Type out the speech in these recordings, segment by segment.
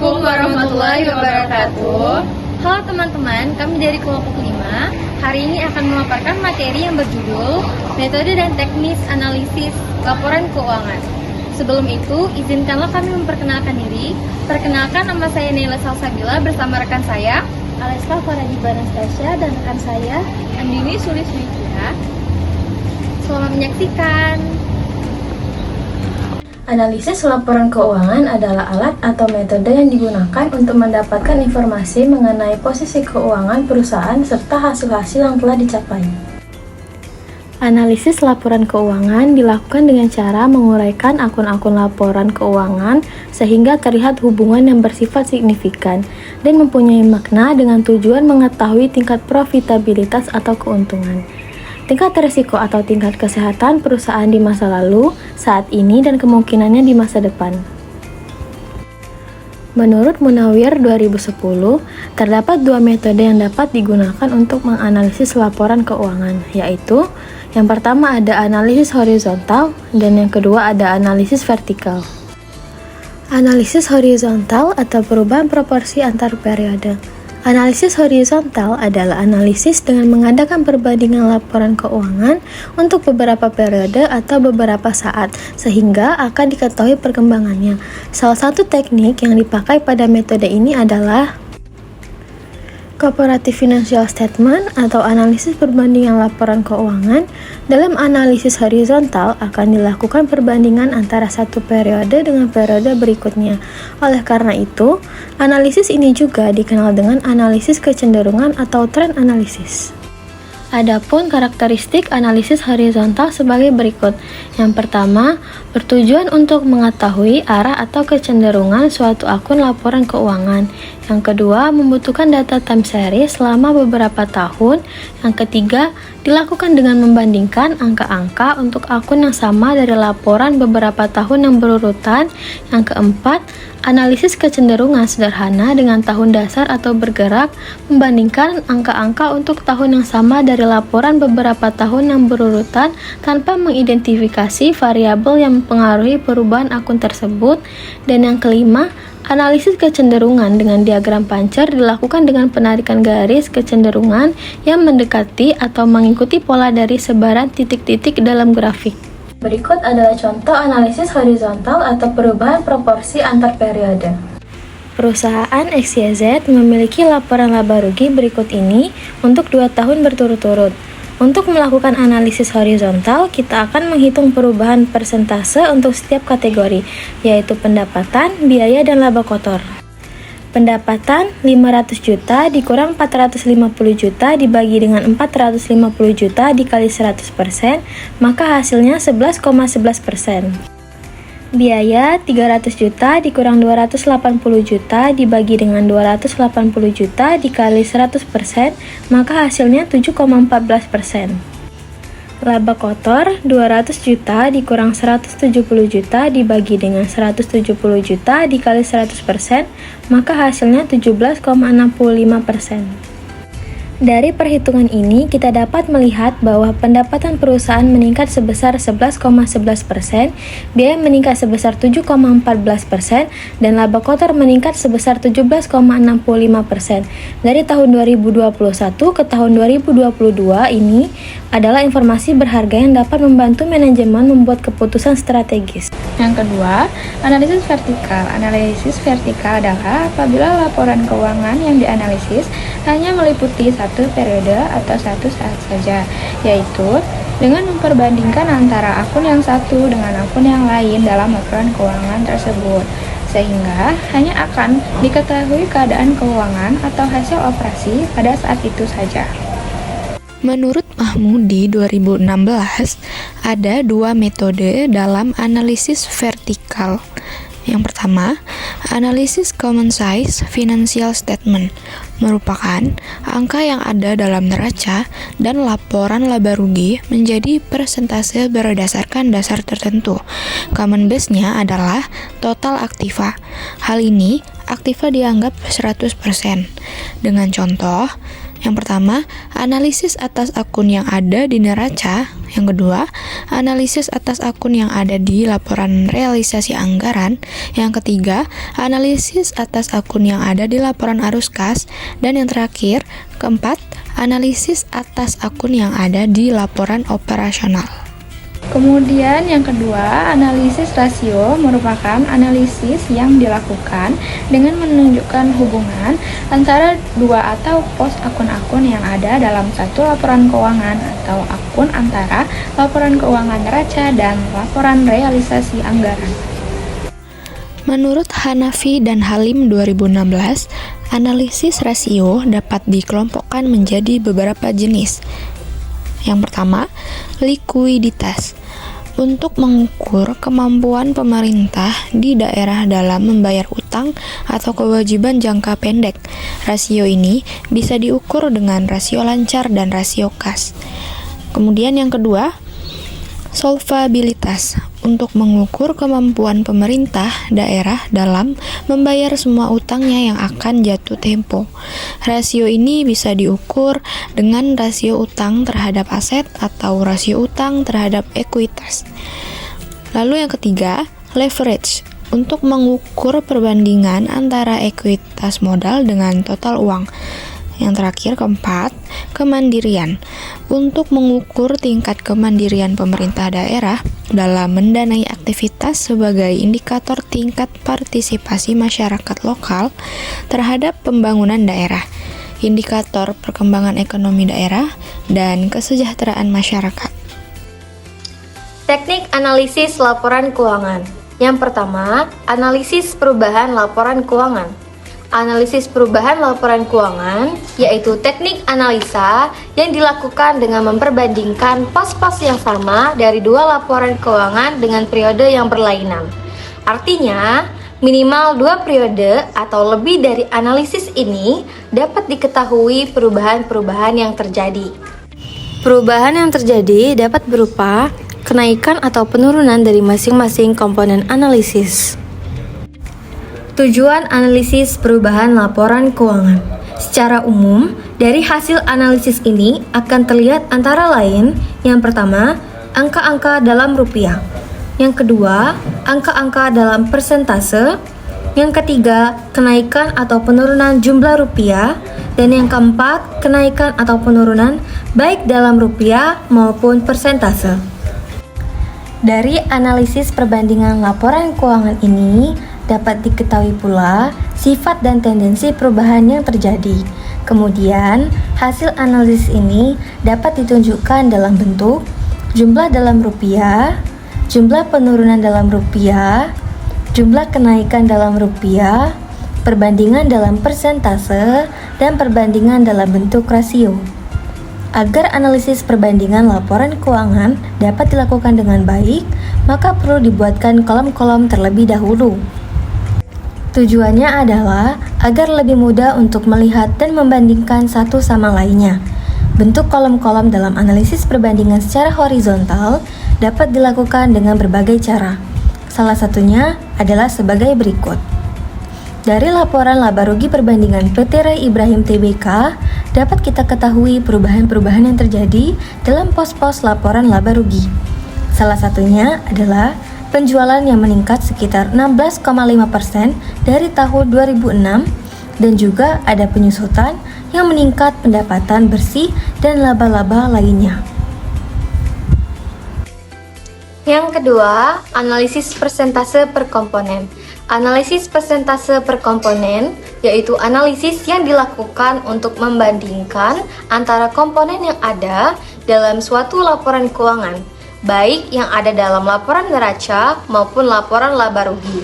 Assalamualaikum warahmatullahi wabarakatuh. Halo teman-teman, kami dari kelompok 5 hari ini akan memaparkan materi yang berjudul Metode dan Teknis Analisis Laporan Keuangan. Sebelum itu, izinkanlah kami memperkenalkan diri. Perkenalkan, nama saya Naila Salsabila bersama rekan saya Aleska Faradiba Anastasia dan rekan saya Andini Suliswijaya. Selamat menyaksikan. Analisis laporan keuangan adalah alat atau metode yang digunakan untuk mendapatkan informasi mengenai posisi keuangan perusahaan serta hasil-hasil yang telah dicapai. Analisis laporan keuangan dilakukan dengan cara menguraikan akun-akun laporan keuangan sehingga terlihat hubungan yang bersifat signifikan dan mempunyai makna dengan tujuan mengetahui tingkat profitabilitas atau keuntungan, tingkat risiko atau tingkat kesehatan perusahaan di masa lalu, saat ini, dan kemungkinannya di masa depan. Menurut Munawir 2010, terdapat dua metode yang dapat digunakan untuk menganalisis laporan keuangan, yaitu yang pertama ada analisis horizontal dan yang kedua ada analisis vertikal. Analisis horizontal atau perubahan proporsi antar periode. Analisis horizontal adalah analisis dengan mengadakan perbandingan laporan keuangan untuk beberapa periode atau beberapa saat, sehingga akan diketahui perkembangannya. Salah satu teknik yang dipakai pada metode ini adalah Comparative Financial Statement atau analisis perbandingan laporan keuangan. Dalam analisis horizontal akan dilakukan perbandingan antara satu periode dengan periode berikutnya. Oleh karena itu, analisis ini juga dikenal dengan analisis kecenderungan atau trend analisis. Adapun karakteristik analisis horizontal sebagai berikut. Yang pertama, bertujuan untuk mengetahui arah atau kecenderungan suatu akun laporan keuangan. Yang kedua, membutuhkan data time series selama beberapa tahun. Yang ketiga, dilakukan dengan membandingkan angka-angka untuk akun yang sama dari laporan beberapa tahun yang berurutan. Yang keempat, analisis kecenderungan sederhana dengan tahun dasar atau bergerak, membandingkan angka-angka untuk tahun yang sama dari laporan beberapa tahun yang berurutan tanpa mengidentifikasi variabel yang mempengaruhi perubahan akun tersebut. Dan yang kelima, analisis kecenderungan dengan diagram pancer dilakukan dengan penarikan garis kecenderungan yang mendekati atau mengikuti pola dari sebaran titik-titik dalam grafik. Berikut adalah contoh analisis horizontal atau perubahan proporsi antar periode. Perusahaan XYZ memiliki laporan laba rugi berikut ini untuk 2 tahun berturut-turut. Untuk melakukan analisis horizontal, kita akan menghitung perubahan persentase untuk setiap kategori, yaitu pendapatan, biaya, dan laba kotor. Pendapatan 500 juta dikurang 450 juta dibagi dengan 450 juta dikali 100%, maka hasilnya 11,11%. Biaya 300 juta dikurang 280 juta dibagi dengan 280 juta dikali 100%, maka hasilnya 7,14%. Laba kotor 200 juta dikurang 170 juta dibagi dengan 170 juta dikali 100%, maka hasilnya 17,65%. Dari perhitungan ini, kita dapat melihat bahwa pendapatan perusahaan meningkat sebesar 11,11%, biaya meningkat sebesar 7,14%, dan laba kotor meningkat sebesar 17,65%. Dari tahun 2021 ke tahun 2022 ini adalah informasi berharga yang dapat membantu manajemen membuat keputusan strategis. Yang kedua, analisis vertikal. Analisis vertikal adalah apabila laporan keuangan yang dianalisis hanya meliputi satu periode atau satu saat saja, yaitu dengan memperbandingkan antara akun yang satu dengan akun yang lain dalam laporan keuangan tersebut, sehingga hanya akan diketahui keadaan keuangan atau hasil operasi pada saat itu saja. Menurut Mahmudi 2016, ada dua metode dalam analisis vertikal. Yang pertama, analisis common size financial statement merupakan angka yang ada dalam neraca dan laporan laba rugi menjadi persentase berdasarkan dasar tertentu. Common base-nya adalah total aktiva. Hal ini, aktiva dianggap 100%. Dengan contoh, yang pertama, analisis atas akun yang ada di neraca. Yang Yang kedua, analisis atas akun yang ada di laporan realisasi anggaran. Yang ketiga, analisis atas akun yang ada di laporan arus kas. Dan yang terakhir, keempat, analisis atas akun yang ada di laporan operasional. Kemudian yang kedua, analisis rasio merupakan analisis yang dilakukan dengan menunjukkan hubungan antara dua atau pos akun-akun yang ada dalam satu laporan keuangan atau akun antara laporan keuangan neraca dan laporan realisasi anggaran. Menurut Hanafi dan Halim 2016, analisis rasio dapat dikelompokkan menjadi beberapa jenis. Yang pertama, likuiditas. Untuk mengukur kemampuan pemerintah di daerah dalam membayar utang atau kewajiban jangka pendek. Rasio ini bisa diukur dengan rasio lancar dan rasio kas. Kemudian yang kedua, solvabilitas. Untuk mengukur kemampuan pemerintah daerah dalam membayar semua utangnya yang akan jatuh tempo. Rasio ini bisa diukur dengan rasio utang terhadap aset atau rasio utang terhadap ekuitas. Lalu yang ketiga, leverage. Untuk mengukur perbandingan antara ekuitas modal dengan total uang. Yang terakhir, keempat, kemandirian. Untuk mengukur tingkat kemandirian pemerintah daerah dalam mendanai aktivitas sebagai indikator tingkat partisipasi masyarakat lokal terhadap pembangunan daerah, indikator perkembangan ekonomi daerah, dan kesejahteraan masyarakat. Teknik analisis laporan keuangan. Yang pertama, analisis perubahan laporan keuangan. Analisis perubahan laporan keuangan yaitu teknik analisa yang dilakukan dengan memperbandingkan pos-pos yang sama dari dua laporan keuangan dengan periode yang berlainan. Artinya, minimal 2 periode atau lebih dari analisis ini dapat diketahui perubahan-perubahan yang terjadi. Perubahan yang terjadi dapat berupa kenaikan atau penurunan dari masing-masing komponen analisis. Tujuan analisis perubahan laporan keuangan. Secara umum, dari hasil analisis ini akan terlihat antara lain, yang pertama, angka-angka dalam rupiah. Yang kedua, angka-angka dalam persentase. Yang ketiga, kenaikan atau penurunan jumlah rupiah. Dan yang keempat, kenaikan atau penurunan baik dalam rupiah maupun persentase. Dari analisis perbandingan laporan keuangan ini, dapat diketahui pula sifat dan tendensi perubahan yang terjadi. Kemudian, hasil analisis ini dapat ditunjukkan dalam bentuk jumlah dalam rupiah, jumlah penurunan dalam rupiah, jumlah kenaikan dalam rupiah, perbandingan dalam persentase, dan perbandingan dalam bentuk rasio. Agar analisis perbandingan laporan keuangan dapat dilakukan dengan baik, maka perlu dibuatkan kolom-kolom terlebih dahulu. Tujuannya adalah agar lebih mudah untuk melihat dan membandingkan satu sama lainnya. Bentuk kolom-kolom dalam analisis perbandingan secara horizontal dapat dilakukan dengan berbagai cara. Salah satunya adalah sebagai berikut. Dari laporan laba rugi perbandingan PT Rai Ibrahim Tbk, dapat kita ketahui perubahan-perubahan yang terjadi dalam pos-pos laporan laba rugi. Salah satunya adalah penjualan yang meningkat sekitar 16,5% dari tahun 2006 dan juga ada penyusutan yang meningkat pendapatan bersih dan laba-laba lainnya. Yang kedua, analisis persentase per komponen. Analisis persentase per komponen yaitu analisis yang dilakukan untuk membandingkan antara komponen yang ada dalam suatu laporan keuangan, baik yang ada dalam laporan neraca maupun laporan laba rugi.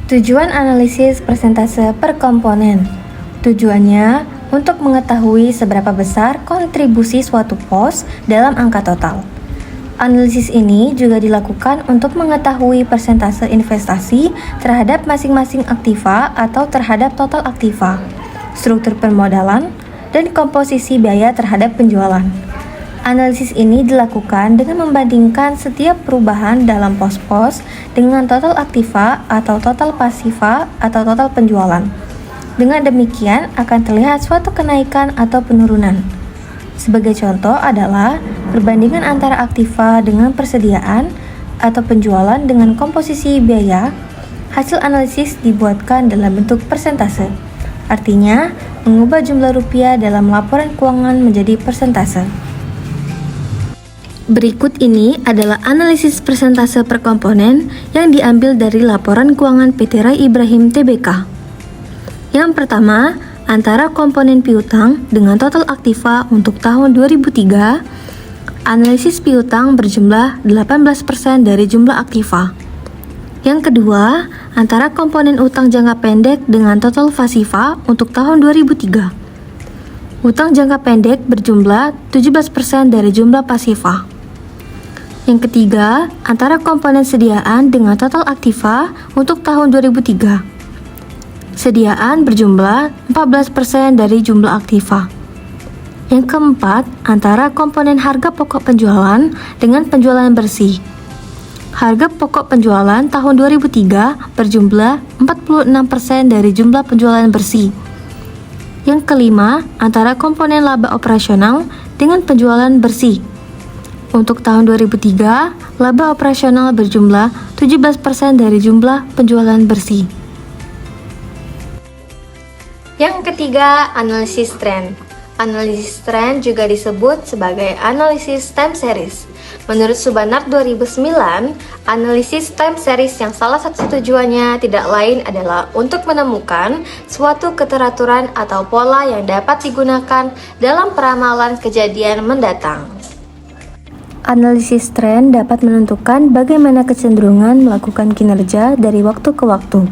Tujuan analisis persentase per komponen. Tujuannya untuk mengetahui seberapa besar kontribusi suatu pos dalam angka total. Analisis ini juga dilakukan untuk mengetahui persentase investasi terhadap masing-masing aktiva atau terhadap total aktiva, struktur permodalan, dan komposisi biaya terhadap penjualan. Analisis ini dilakukan dengan membandingkan setiap perubahan dalam pos-pos dengan total aktiva atau total pasiva atau total penjualan. Dengan demikian akan terlihat suatu kenaikan atau penurunan. Sebagai contoh adalah perbandingan antara aktiva dengan persediaan atau penjualan dengan komposisi biaya. Hasil analisis dibuatkan dalam bentuk persentase. Artinya, mengubah jumlah rupiah dalam laporan keuangan menjadi persentase. Berikut ini adalah analisis persentase per komponen yang diambil dari laporan keuangan PT Rai Ibrahim Tbk. Yang pertama, antara komponen piutang dengan total aktiva untuk tahun 2003, analisis piutang berjumlah 18% dari jumlah aktiva. Yang kedua, antara komponen utang jangka pendek dengan total pasiva untuk tahun 2003. Utang jangka pendek berjumlah 17% dari jumlah pasiva. Yang ketiga, antara komponen sediaan dengan total aktiva untuk tahun 2003. Sediaan berjumlah 14% dari jumlah aktiva. Yang keempat, antara komponen harga pokok penjualan dengan penjualan bersih. Harga pokok penjualan tahun 2003 berjumlah 46% dari jumlah penjualan bersih. Yang kelima, antara komponen laba operasional dengan penjualan bersih. Untuk tahun 2003, laba operasional berjumlah 17% dari jumlah penjualan bersih. Yang ketiga, analisis tren. Analisis tren juga disebut sebagai analisis time series. Menurut Subanart 2009, analisis time series yang salah satu tujuannya tidak lain adalah untuk menemukan suatu keteraturan atau pola yang dapat digunakan dalam peramalan kejadian mendatang. Analisis tren dapat menentukan bagaimana kecenderungan melakukan kinerja dari waktu ke waktu.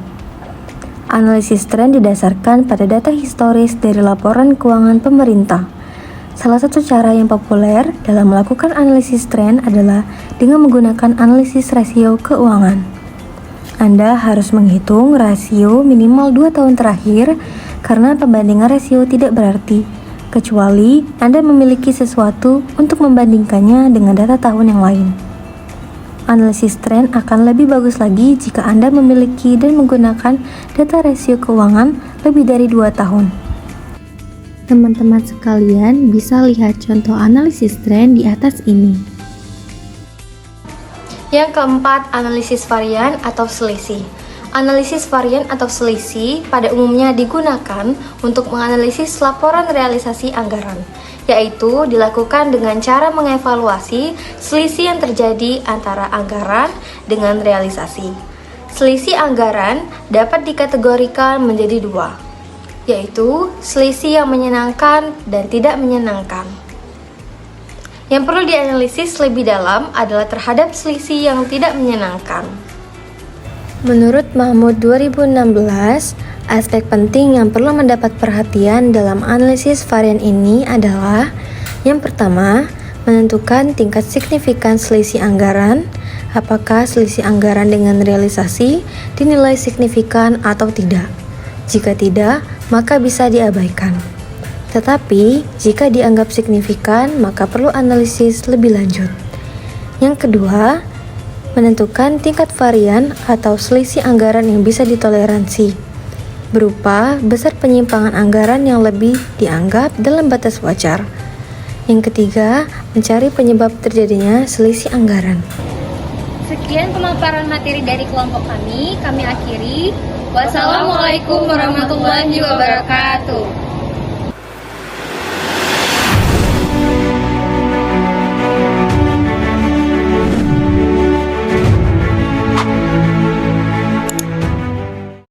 Analisis tren didasarkan pada data historis dari laporan keuangan pemerintah. Salah satu cara yang populer dalam melakukan analisis tren adalah dengan menggunakan analisis rasio keuangan. Anda harus menghitung rasio minimal 2 tahun terakhir karena pembandingan rasio tidak berarti, kecuali Anda memiliki sesuatu untuk membandingkannya dengan data tahun yang lain. Analisis tren akan lebih bagus lagi jika Anda memiliki dan menggunakan data rasio keuangan lebih dari 2 tahun. Teman-teman sekalian bisa lihat contoh analisis tren di atas ini. Yang keempat, analisis varian atau selisih. Analisis varian atau selisih pada umumnya digunakan untuk menganalisis laporan realisasi anggaran, yaitu dilakukan dengan cara mengevaluasi selisih yang terjadi antara anggaran dengan realisasi. Selisih anggaran dapat dikategorikan menjadi 2, yaitu selisih yang menyenangkan dan tidak menyenangkan. Yang perlu dianalisis lebih dalam adalah terhadap selisih yang tidak menyenangkan. Menurut Mahmud 2016, aspek penting yang perlu mendapat perhatian dalam analisis varian ini adalah: yang pertama, menentukan tingkat signifikan selisih anggaran, apakah selisih anggaran dengan realisasi dinilai signifikan atau tidak. Jika tidak, maka bisa diabaikan. Tetapi, jika dianggap signifikan, maka perlu analisis lebih lanjut. Yang kedua, menentukan tingkat varian atau selisih anggaran yang bisa ditoleransi, berupa besar penyimpangan anggaran yang lebih dianggap dalam batas wajar. Yang ketiga, mencari penyebab terjadinya selisih anggaran. Sekian pemaparan materi dari kelompok kami akhiri. Wassalamualaikum warahmatullahi wabarakatuh.